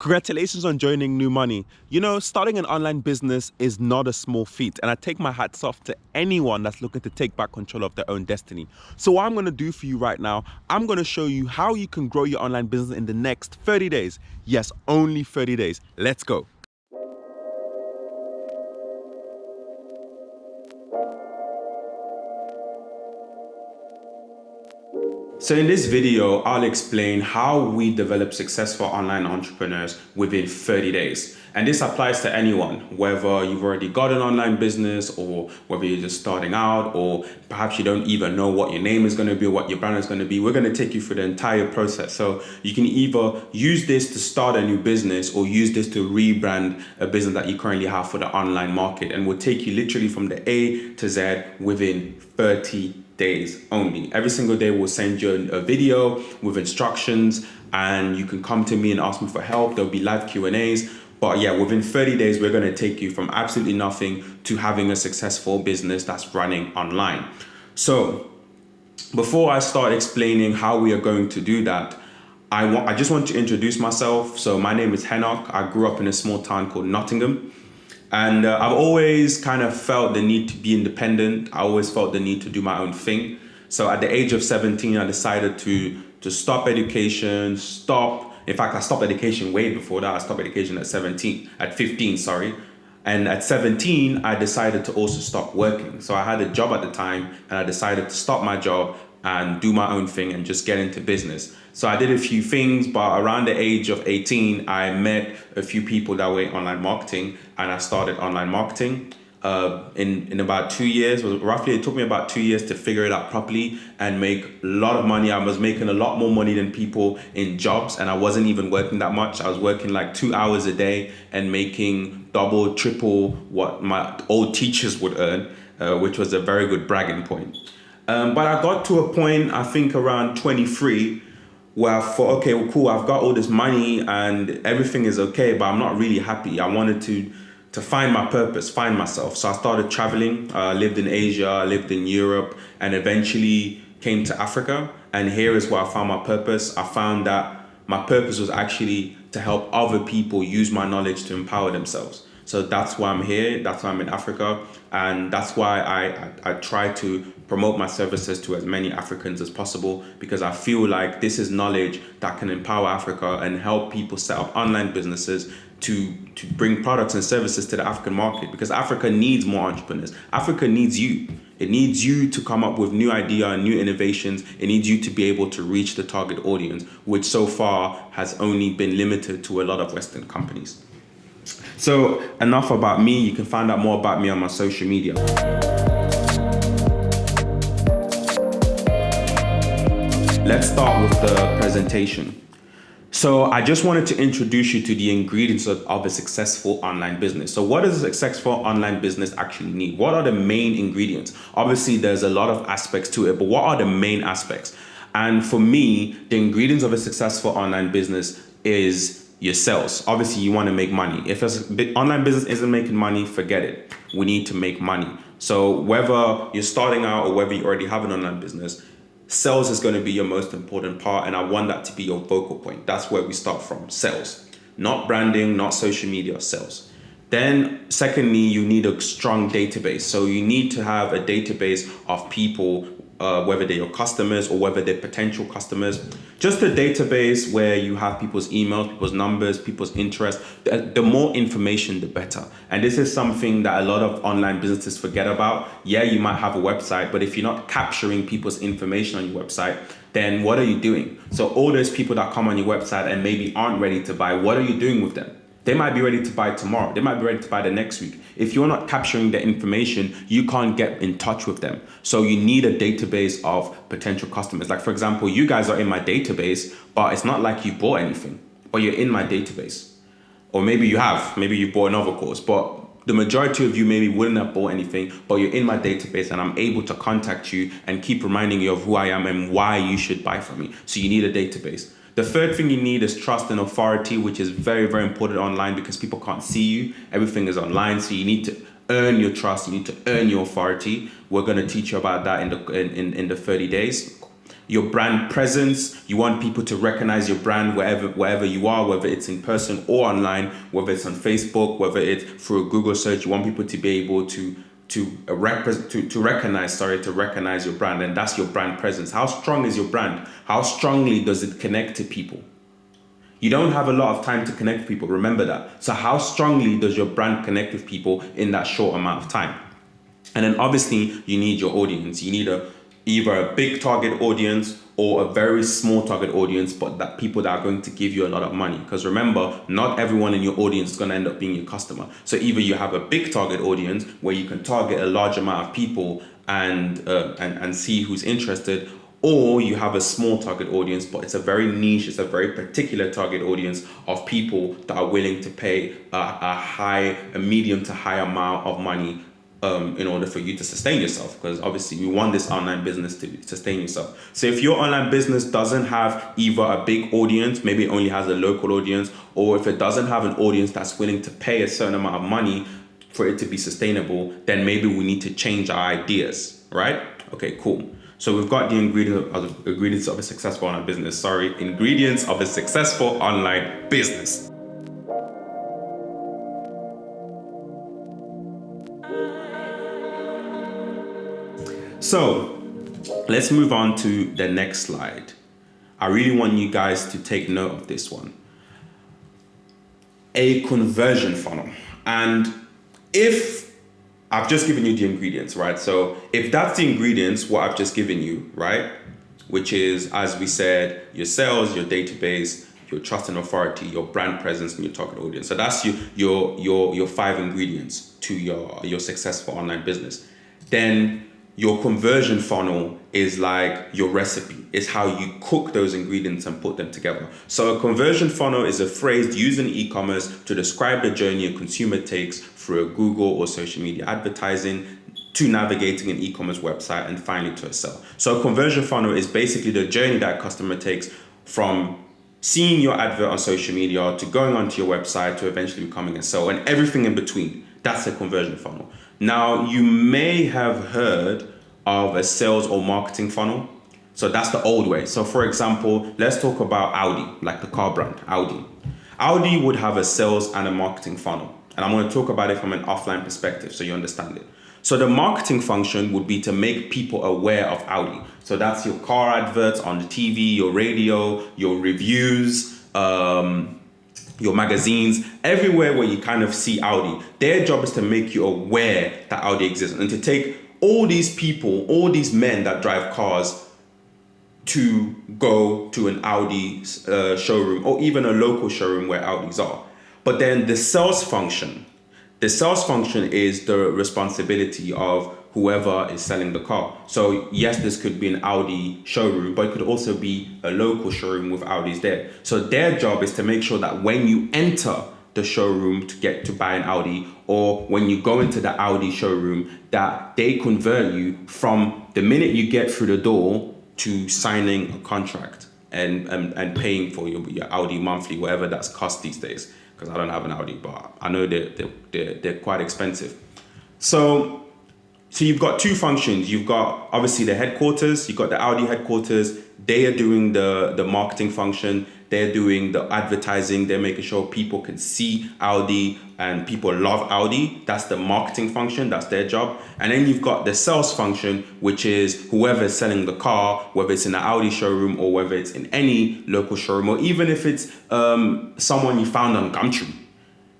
Congratulations on joining New Money. You know, starting an online business is not a small feat, and I take my hats off to anyone that's looking to take back control of their own destiny. So, what I'm going to do for you right now, I'm going to show you how you can grow your online business in the next 30 days. Yes, only 30 days. Let's go. So in this video, I'll explain how we develop successful online entrepreneurs within 30 days. And this applies to anyone, whether you've already got an online business or whether you're just starting out, or perhaps you don't even know what your name is going to be or what your brand is going to be. We're going to take you through the entire process. So you can either use this to start a new business or use this to rebrand a business that you currently have for the online market. And we'll take you literally from the A to Z within 30 days only. Every single day we'll send you a video with instructions, and you can come to me and ask me for help. There'll be live Q&As. But yeah, within 30 days, we're going to take you from absolutely nothing to having a successful business that's running online. So before I start explaining how we are going to do that, I just want to introduce myself. So my name is Henoch. I grew up in a small town called Nottingham. And I've always kind of felt the need to be independent. I always felt the need to do my own thing. So at the age of 17, I decided to stop education, in fact, I stopped education way before that. I stopped education at 15, sorry. And at 17, I decided to also stop working. So I had a job at the time, and I decided to stop my job and do my own thing and just get into business. So I did a few things, but around the age of 18, I met a few people that were in online marketing, and I started online marketing. In about 2 years, it took me about 2 years to figure it out properly and make a lot of money. I was making a lot more money than people in jobs, and I wasn't even working that much. I was working like 2 hours a day and making double, triple what my old teachers would earn, which was a very good bragging point. But I got to a point, I think around 23, where I thought, okay, well, cool, I've got all this money and everything is okay, but I'm not really happy. I wanted to find my purpose, find myself. So I started traveling. I lived in Asia, I lived in Europe, and eventually came to Africa. And here is where I found my purpose. I found that my purpose was actually to help other people use my knowledge to empower themselves. So that's why I'm here, that's why I'm in Africa, and that's why I try to promote my services to as many Africans as possible, because I feel like this is knowledge that can empower Africa and help people set up online businesses to bring products and services to the African market, because Africa needs more entrepreneurs. Africa needs you. It needs you to come up with new idea and new innovations. It needs you to be able to reach the target audience, which so far has only been limited to a lot of Western companies. So enough about me. You can find out more about me on my social media. Let's start with the presentation. So I just wanted to introduce you to the ingredients of a successful online business. So what does a successful online business actually need? What are the main ingredients? Obviously, there's a lot of aspects to it, but what are the main aspects? And for me, the ingredients of a successful online business is your sales. Obviously, you want to make money. If an online business isn't making money, forget it. We need to make money. So whether you're starting out or whether you already have an online business, sales is going to be your most important part, and I want that to be your focal point. That's where we start from, sales. Not branding, not social media, sales. Then secondly, you need a strong database. So you need to have a database of people, whether they're your customers or whether they're potential customers. Just a database where you have people's emails, people's numbers, people's interests. The more information, the better. And this is something that a lot of online businesses forget about. Yeah, you might have a website, but if you're not capturing people's information on your website, then what are you doing? So all those people that come on your website and maybe aren't ready to buy, what are you doing with them? They might be ready to buy tomorrow. They might be ready to buy the next week. If you're not capturing the information, you can't get in touch with them. So you need a database of potential customers. Like, for example, you guys are in my database, but it's not like you bought anything, but you're in my database. Or maybe you bought another course, but the majority of you maybe wouldn't have bought anything, but you're in my database and I'm able to contact you and keep reminding you of who I am and why you should buy from me. So you need a database. The third thing you need is trust and authority, which is very, very important online because people can't see you. Everything is online, so you need to earn your trust. You need to earn your authority. We're going to teach you about that in the 30 days. your brand presence. You want people to recognize your brand wherever you are, whether it's in person or online, whether it's on Facebook, whether it's through a Google search. You want people to be able to recognize your brand, and that's your brand presence. How strong is your brand? How strongly does it connect to people? You don't have a lot of time to connect with people, remember that. So how strongly does your brand connect with people in that short amount of time? And then obviously you need your audience. You need either a big target audience or a very small target audience, but that people that are going to give you a lot of money. Because remember, not everyone in your audience is going to end up being your customer. So either you have a big target audience where you can target a large amount of people and see who's interested, or you have a small target audience, but it's a very niche, it's a very particular target audience of people that are willing to pay a medium to high amount of money in order for you to sustain yourself, because obviously you want this online business to sustain yourself. So if your online business doesn't have either a big audience, maybe it only has a local audience, or if it doesn't have an audience that's willing to pay a certain amount of money for it to be sustainable, then maybe we need to change our ideas, right? Okay, cool. So we've got the ingredients of a successful online business. Ingredients of a successful online business. So let's move on to the next slide. I really want you guys to take note of this one. A conversion funnel. And if I've just given you the ingredients, right? So if that's the ingredients, what I've just given you, right? Which is, as we said, your sales, your database, your trust and authority, your brand presence, and your target audience. So that's your 5 ingredients to your successful online business. Then your conversion funnel is like your recipe. It's how you cook those ingredients and put them together. So a conversion funnel is a phrase used in e-commerce to describe the journey a consumer takes through a Google or social media advertising to navigating an e-commerce website and finally to a sale. So a conversion funnel is basically the journey that a customer takes from seeing your advert on social media to going onto your website to eventually becoming a sale, and everything in between. That's a conversion funnel. Now, you may have heard of a sales or marketing funnel. So that's the old way. So for example, let's talk about Audi, like the car brand, Audi. Audi would have a sales and a marketing funnel. And I'm going to talk about it from an offline perspective so you understand it. So the marketing function would be to make people aware of Audi. So that's your car adverts on the TV, your radio, your reviews, your magazines, everywhere where you kind of see Audi. Their job is to make you aware that Audi exists and to take all these people, all these men that drive cars to go to an Audi showroom or even a local showroom where Audis are. But then the sales function is the responsibility of whoever is selling the car. So yes, this could be an Audi showroom, but it could also be a local showroom with Audis there. So their job is to make sure that when you enter the showroom to get to buy an Audi, or when you go into the Audi showroom, that they convert you from the minute you get through the door to signing a contract and paying for your Audi monthly, whatever that's cost these days. Because I don't have an Audi, but I know they're quite expensive. So you've got 2 functions. You've got obviously the headquarters. You've got the Audi headquarters. They are doing the marketing function. They're doing the advertising. They're making sure people can see Audi and people love Audi. That's the marketing function. That's their job. And then you've got the sales function, which is whoever's selling the car, whether it's in an Audi showroom or whether it's in any local showroom, or even if it's someone you found on Gumtree.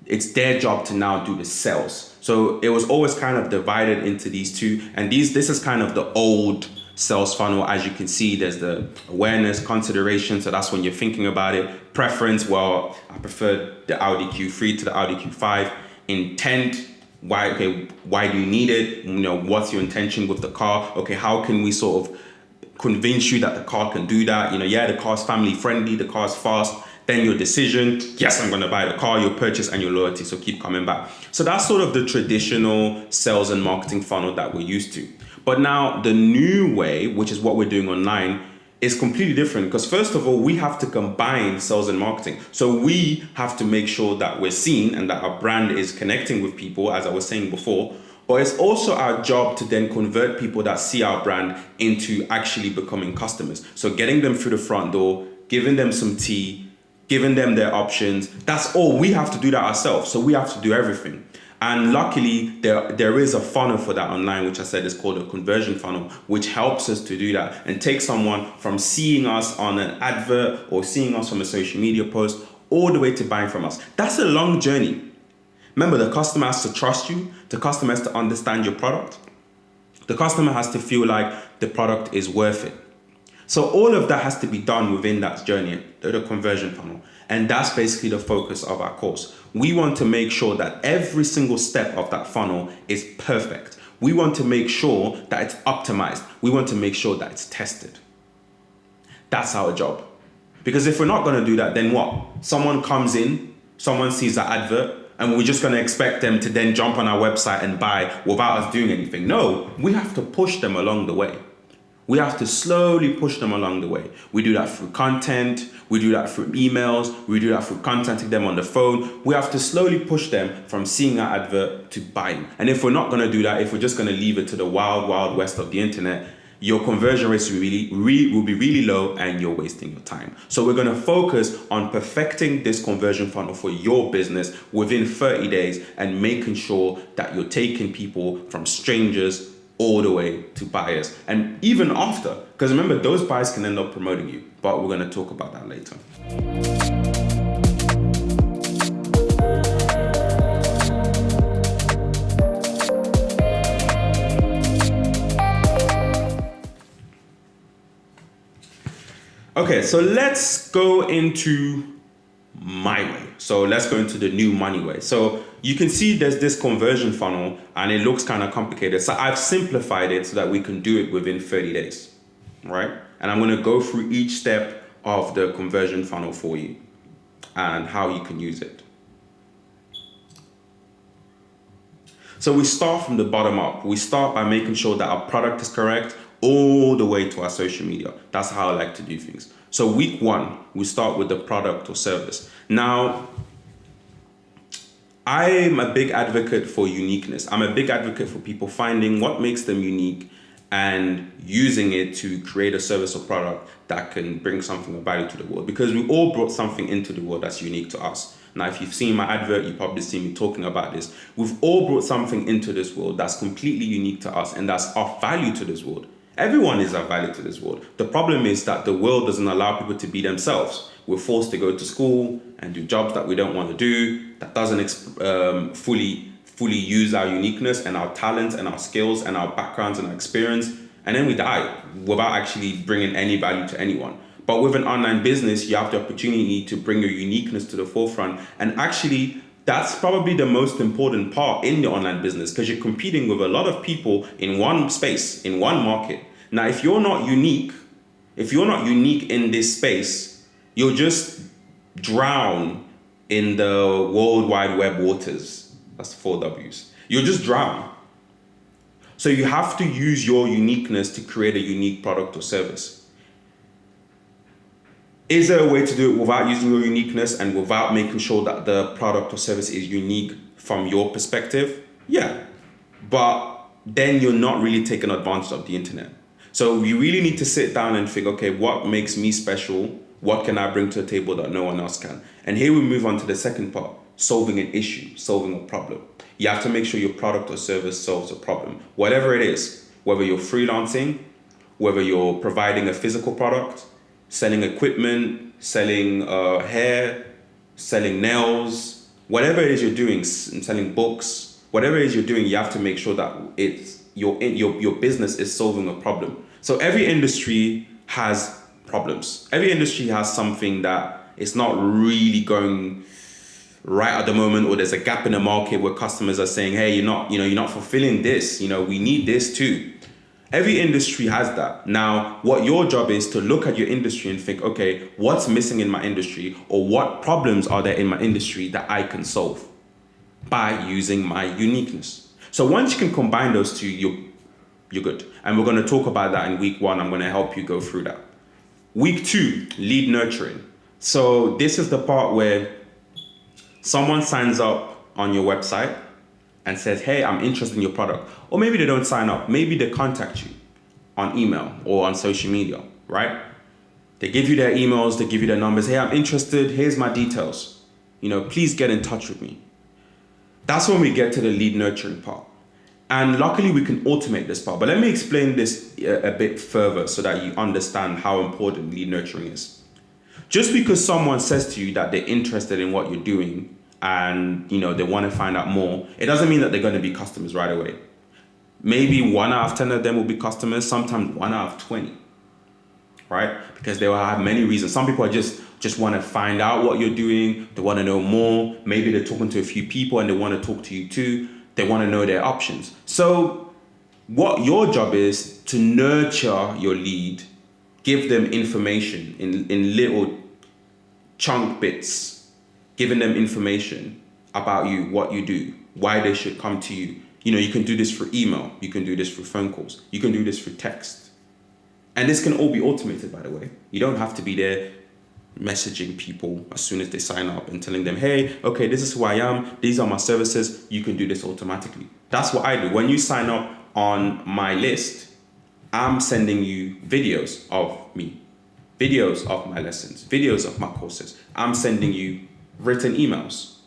It's their job to now do the sales. So it was always kind of divided into these 2. And this is kind of the old sales funnel. As you can see, there's the awareness, consideration. So that's when you're thinking about it. Preference, well, I prefer the Audi Q3 to the Audi Q5. Intent, why do you need it? What's your intention with the car? Okay, how can we sort of convince you that the car can do that? The car's family friendly, the car's fast. Then your decision, yes, I'm going to buy the car, your purchase, and your loyalty. So keep coming back. So that's sort of the traditional sales and marketing funnel that we're used to. But now the new way, which is what we're doing online, is completely different, because first of all, we have to combine sales and marketing. So we have to make sure that we're seen and that our brand is connecting with people, as I was saying before. But it's also our job to then convert people that see our brand into actually becoming customers. So getting them through the front door, giving them some tea, giving them their options. That's all. We have to do that ourselves. So we have to do everything. And luckily, there is a funnel for that online, which I said is called a conversion funnel, which helps us to do that and take someone from seeing us on an advert or seeing us from a social media post all the way to buying from us. That's a long journey. Remember, the customer has to trust you. The customer has to understand your product. The customer has to feel like the product is worth it. So all of that has to be done within that journey, the conversion funnel. And that's basically the focus of our course. We want to make sure that every single step of that funnel is perfect. We want to make sure that it's optimized. We want to make sure that it's tested. That's our job. Because if we're not going to do that, then what? Someone comes in, someone sees that advert, and we're just going to expect them to then jump on our website and buy without us doing anything. No, we have to push them along the way. We have to slowly push them along the way. We do that through content. We do that through emails. We do that through contacting them on the phone. We have to slowly push them from seeing our advert to buying. And if we're not going to do that, if we're just going to leave it to the wild, wild west of the internet, your conversion rates will be really low and you're wasting your time. So we're going to focus on perfecting this conversion funnel for your business within 30 days and making sure that you're taking people from strangers all the way to buyers, and even after, because remember, those buyers can end up promoting you, but we're going to talk about that later. Okay, so let's go into my way. So let's go into the new money way. So you can see there's this conversion funnel and it looks kind of complicated. So I've simplified it so that we can do it within 30 days, right? And I'm going to go through each step of the conversion funnel for you and how you can use it. So we start from the bottom up. We start by making sure that our product is correct all the way to our social media. That's how I like to do things. So week one, we start with the product or service. Now, I'm a big advocate for uniqueness. I'm a big advocate for people finding what makes them unique and using it to create a service or product that can bring something of value to the world, because we all brought something into the world that's unique to us. Now, if you've seen my advert, you've probably seen me talking about this. We've all brought something into this world that's completely unique to us and that's of value to this world. Everyone is of value to this world. The problem is that the world doesn't allow people to be themselves. We're forced to go to school and do jobs that we don't want to do, that doesn't fully use our uniqueness and our talents and our skills and our backgrounds and our experience. And then we die without actually bringing any value to anyone. But with an online business, you have the opportunity to bring your uniqueness to the forefront. And actually, that's probably the most important part in the online business, because you're competing with a lot of people in one space, in one market. Now, if you're not unique in this space, you'll just drown in the World Wide Web waters. That's 4 W's. You'll just drown. So you have to use your uniqueness to create a unique product or service. Is there a way to do it without using your uniqueness and without making sure that the product or service is unique from your perspective? Yeah. But then you're not really taking advantage of the internet. So you really need to sit down and think, okay, what makes me special? What can I bring to the table that no one else can? And here we move on to the second part, solving an issue, solving a problem. You have to make sure your product or service solves a problem. Whatever it is, whether you're freelancing, whether you're providing a physical product, selling equipment, selling hair, selling nails, whatever it is you're doing, selling books, whatever it is you're doing, you have to make sure that it's your business is solving a problem. So every industry has problems. Every industry has something that is not really going right at the moment, or there's a gap in the market where customers are saying, hey, you're not fulfilling this, we need this too. Every industry has that. Now, what your job is to look at your industry and think, okay, what's missing in my industry, or what problems are there in my industry that I can solve by using my uniqueness. So once you can combine those two, you're good. And we're going to talk about that in week one. I'm going to help you go through that. Week two, lead nurturing. So this is the part where someone signs up on your website and says, hey, I'm interested in your product. Or maybe they don't sign up. Maybe they contact you on email or on social media, right? They give you their emails, they give you their numbers. Hey, I'm interested. Here's my details. Please get in touch with me. That's when we get to the lead nurturing part. And luckily we can automate this part. But let me explain this a bit further so that you understand how important lead nurturing is. Just because someone says to you that they're interested in what you're doing and they want to find out more, it doesn't mean that they're going to be customers right away. Maybe 1 out of 10 of them will be customers, sometimes 1 out of 20, right? Because they will have many reasons. Some people are just want to find out what you're doing. They want to know more. Maybe they're talking to a few people and they want to talk to you too. They want to know their options. So what your job is to nurture your lead, give them information in little chunk bits, giving them information about you, what you do, why they should come to you. You can do this for email. You can do this for phone calls. You can do this for text. And this can all be automated, by the way. You don't have to be there messaging people as soon as they sign up and telling them, hey, okay, this is who I am. These are my services. You can do this automatically. That's what I do. When you sign up on my list, I'm sending you videos of me, videos of my lessons, videos of my courses. I'm sending you written emails,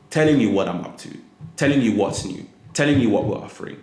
telling you what I'm up to, telling you what's new, telling you what we're offering.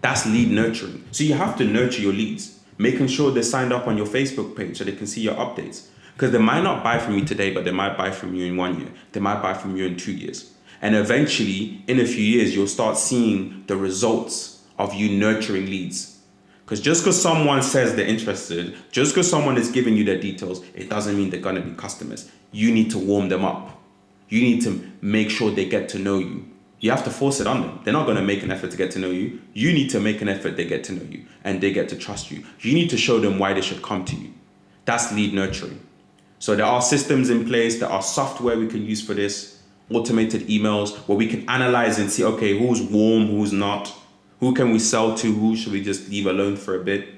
That's lead nurturing. So you have to nurture your leads, making sure they're signed up on your Facebook page so they can see your updates. Because they might not buy from you today, but they might buy from you in 1 year. They might buy from you in 2 years. And eventually, in a few years, you'll start seeing the results of you nurturing leads. Because just because someone says they're interested, just because someone is giving you their details, it doesn't mean they're going to be customers. You need to warm them up. You need to make sure they get to know you. You have to force it on them. They're not going to make an effort to get to know you. You need to make an effort they get to know you and they get to trust you. You need to show them why they should come to you. That's lead nurturing. So there are systems in place, there are software we can use for this, automated emails where we can analyze and see, okay, who's warm, who's not, who can we sell to, who should we just leave alone for a bit.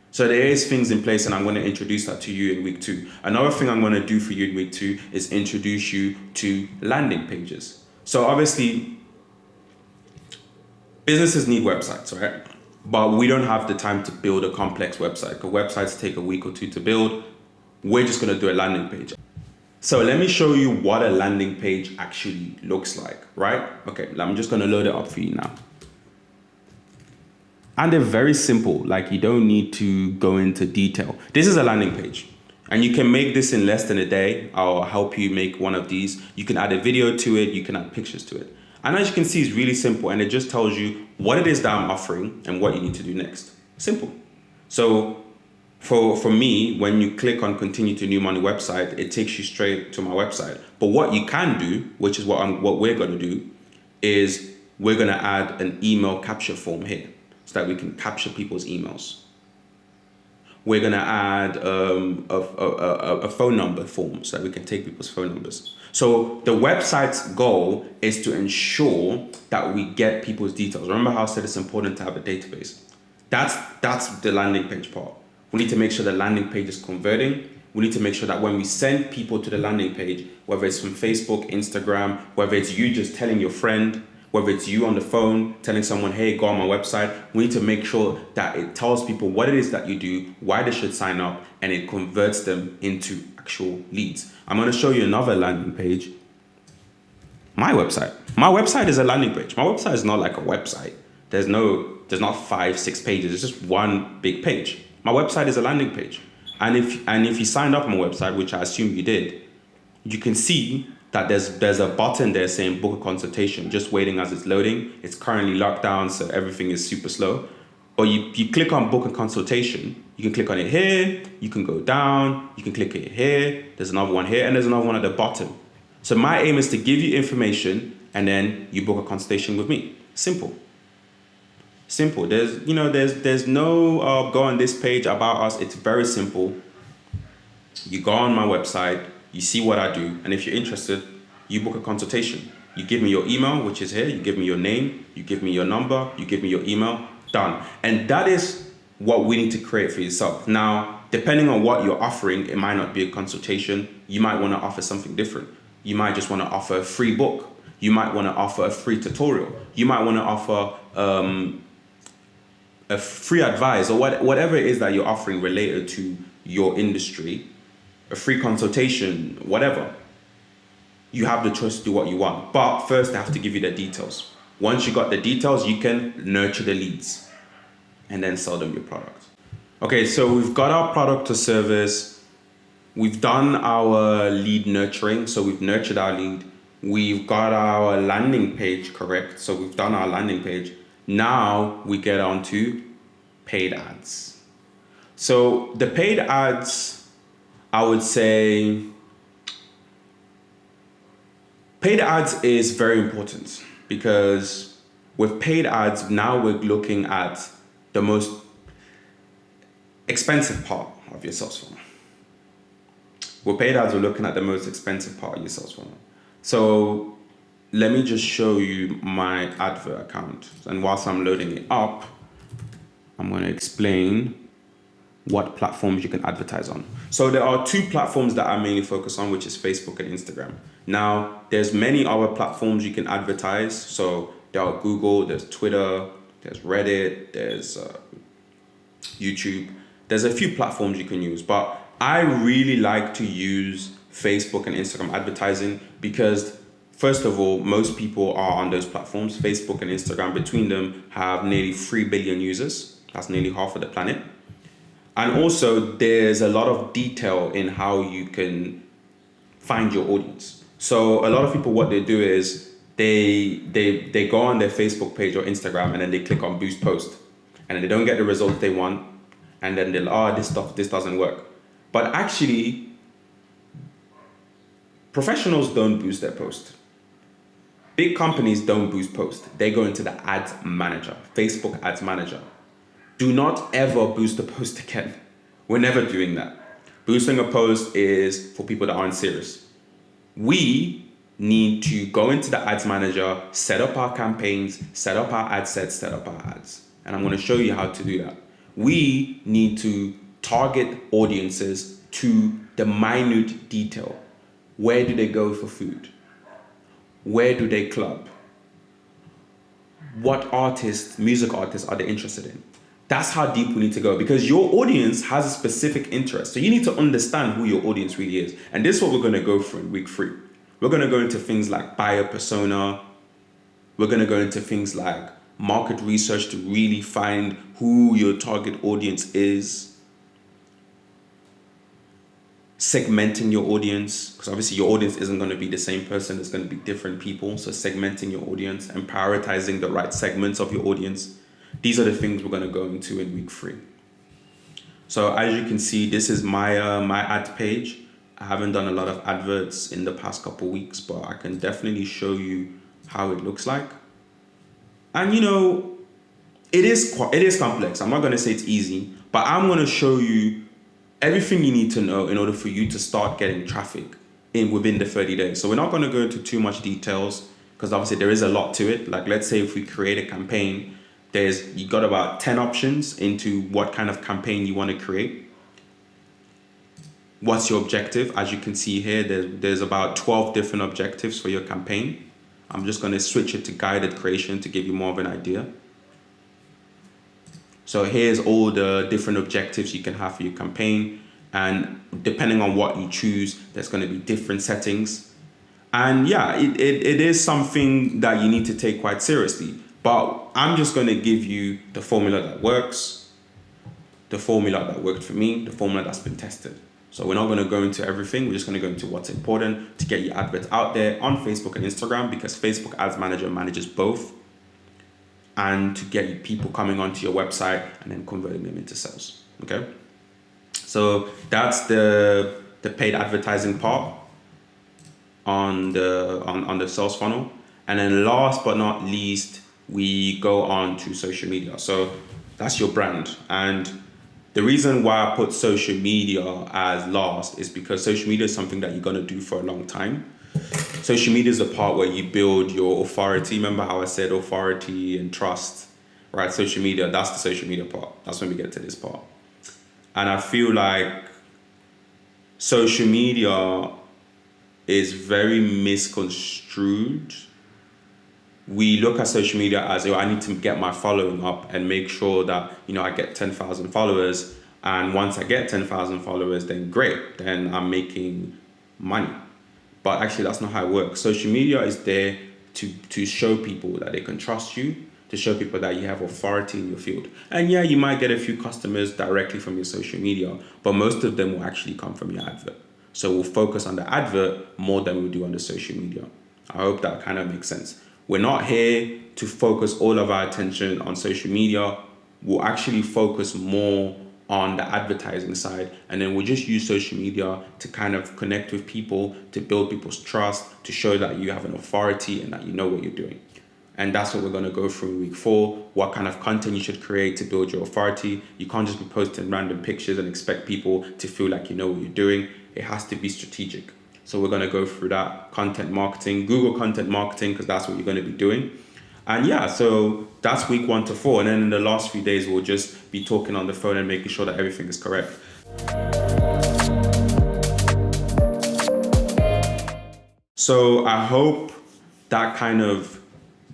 So there is things in place and I'm going to introduce that to you in week 2. Another thing I'm going to do for you in week 2 is introduce you to landing pages. So obviously, businesses need websites, right? But we don't have the time to build a complex website because websites take a week or 2 to build. We're just going to do a landing page. So let me show you what a landing page actually looks like, right? Okay, I'm just going to load it up for you now. And they're very simple, like you don't need to go into detail. This is a landing page and you can make this in less than a day. I'll help you make one of these. You can add a video to it, you can add pictures to it. And as you can see, it's really simple and it just tells you what it is that I'm offering and what you need to do next. Simple. So for me, when you click on continue to new money website, it takes you straight to my website. But what you can do, which is what we're going to do, is we're going to add an email capture form here so that we can capture people's emails. We're going to add a phone number form so that we can take people's phone numbers. So the website's goal is to ensure that we get people's details. Remember how I said it's important to have a database? That's the landing page part. We need to make sure the landing page is converting. We need to make sure that when we send people to the landing page, whether it's from Facebook, Instagram, whether it's you just telling your friend, whether it's you on the phone telling someone, hey, go on my website, we need to make sure that it tells people what it is that you do, why they should sign up, and it converts them into actual leads. I'm going to show you another landing page. My website. My website is a landing page. My website is not like a website. There's not 5-6 pages. It's just one big page. My website is a landing page. And if you signed up on my website, which I assume you did, you can see that there's a button there saying book a consultation, just waiting as it's loading. It's currently locked down, so everything is super slow. But you click on book a consultation, you can click on it here, you can go down, you can click it here, there's another one here, and there's another one at the bottom. So my aim is to give you information and then you book a consultation with me. Simple. There's no go on this page about us. It's very simple. You go on my website, you see what I do, and if you're interested, you book a consultation. You give me your email, which is here, you give me your name, you give me your number, you give me your email, done. And that is what we need to create for yourself. Now, depending on what you're offering, it might not be a consultation. You might want to offer something different. You might just want to offer a free book. You might want to offer a free tutorial. You might want to offer a free advice, or whatever it is that you're offering related to your industry, a free consultation, whatever. You have the choice to do what you want. But first, they have to give you the details. Once you got the details, you can nurture the leads and then sell them your product. Okay, so we've got our product or service. We've done our lead nurturing. So we've nurtured our lead. We've got our landing page correct. So we've done our landing page. Now we get on to paid ads. So the paid ads, I would say, paid ads is very important, because with paid ads, now we're looking at the most expensive part of your sales funnel. With paid ads, we're looking at the most expensive part of your sales funnel. So let me just show you my advert account. And whilst I'm loading it up, I'm going to explain what platforms you can advertise on. So there are two platforms that I mainly focus on, which is Facebook and Instagram. Now, there's many other platforms you can advertise. So there are Google, there's Twitter, there's Reddit, there's YouTube. There's a few platforms you can use, but I really like to use Facebook and Instagram advertising because, first of all, most people are on those platforms. Facebook and Instagram, between them, have nearly 3 billion users. That's nearly half of the planet. And also, there's a lot of detail in how you can find your audience. So a lot of people, what they do is they go on their Facebook page or Instagram, and then they click on boost post, and then they don't get the results they want, and then they'll, this doesn't work. But actually, professionals don't boost their post. Big companies don't boost post. They go into the ads manager, Facebook ads manager. Do not ever boost a post again. We're never doing that. Boosting a post is for people that aren't serious. We need to go into the ads manager, set up our campaigns, set up our ad sets, set up our ads. And I'm going to show you how to do that. We need to target audiences to the minute detail. Where do they go for food? Where do they club? What artists, music artists, are they interested in? That's how deep we need to go, because your audience has a specific interest. So you need to understand who your audience really is. And this is what we're going to go through in week 3. We're going to go into things like buyer persona. We're going to go into things like market research to really find who your target audience is. Segmenting your audience, because obviously your audience isn't going to be the same person. It's going to be different people. So segmenting your audience and prioritizing the right segments of your audience. These are the things we're going to go into in week 3. So as you can see, this is my my ad page. I haven't done a lot of adverts in the past couple weeks, but I can definitely show you how it looks like. And you know, it is complex. I'm not going to say it's easy, but I'm going to show you everything you need to know in order for you to start getting traffic within the 30 days. So we're not going to go into too much details, because obviously there is a lot to it. Like, let's say if we create a campaign, you got about 10 options into what kind of campaign you want to create. What's your objective? As you can see here, there's about 12 different objectives for your campaign. I'm just going to switch it to guided creation to give you more of an idea. So here's all the different objectives you can have for your campaign. And depending on what you choose, there's going to be different settings. And yeah, it is something that you need to take quite seriously. But I'm just going to give you the formula that works, the formula that worked for me, the formula that's been tested. So we're not going to go into everything. We're just going to go into what's important to get your adverts out there on Facebook and Instagram, because Facebook Ads Manager manages both, and to get you people coming onto your website and then converting them into sales. Okay. So that's the paid advertising part on the sales funnel. And then last but not least, we go on to social media. So that's your brand. And the reason why I put social media as last is because social media is something that you're going to do for a long time. Social media is the part where you build your authority. Remember how I said authority and trust, right? Social media, that's the social media part. That's when we get to this part. And I feel like social media is very misconstrued we look at social media as, oh, I need to get my following up and make sure that, I get 10,000 followers. And once I get 10,000 followers, then great, then I'm making money. But actually, that's not how it works. Social media is there to show people that they can trust you, to show people that you have authority in your field. And yeah, you might get a few customers directly from your social media, but most of them will actually come from your advert. So we'll focus on the advert more than we do on the social media. I hope that kind of makes sense. We're not here to focus all of our attention on social media. We'll actually focus more on the advertising side, and then we'll just use social media to kind of connect with people, to build people's trust, to show that you have an authority and that you know what you're doing. And that's what we're going to go through in week 4, what kind of content you should create to build your authority. You can't just be posting random pictures and expect people to feel like you know what you're doing. It has to be strategic. So we're going to go through that content marketing, Google content marketing, because that's what you're going to be doing. And yeah, so that's week 1 to 4. And then in the last few days, we'll just be talking on the phone and making sure that everything is correct. So I hope that kind of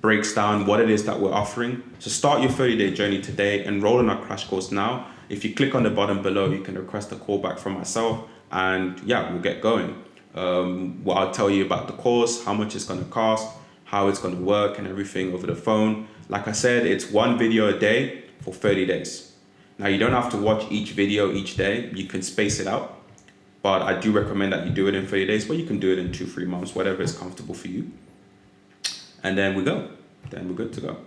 breaks down what it is that we're offering. So start your 30-day journey today, enroll in our crash course now. If you click on the button below, you can request a call back from myself, and yeah, we'll get going. Well, I'll tell you about the course, how much it's going to cost, how it's going to work, and everything over the phone. Like I said, it's 1 video a day for 30 days. Now, you don't have to watch each video each day. You can space it out. But I do recommend that you do it in 30 days, but you can do it in 2-3 months, whatever is comfortable for you. And then we go. Then we're good to go.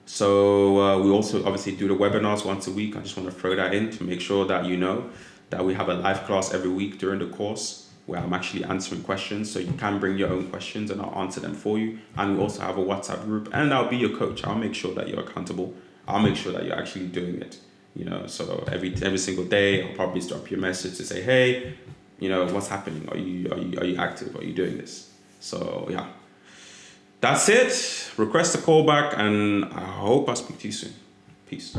So we also obviously do the webinars once a week. I just want to throw that in to make sure that you know that we have a live class every week during the course where I'm actually answering questions. So you can bring your own questions and I'll answer them for you. And we also have a WhatsApp group, and I'll be your coach. I'll make sure that you're accountable. I'll make sure that you're actually doing it. So every single day I'll probably drop you a message to say, hey, what's happening? Are you active? Are you doing this? So yeah, that's it. Request a call back, and I hope I speak to you soon. Peace.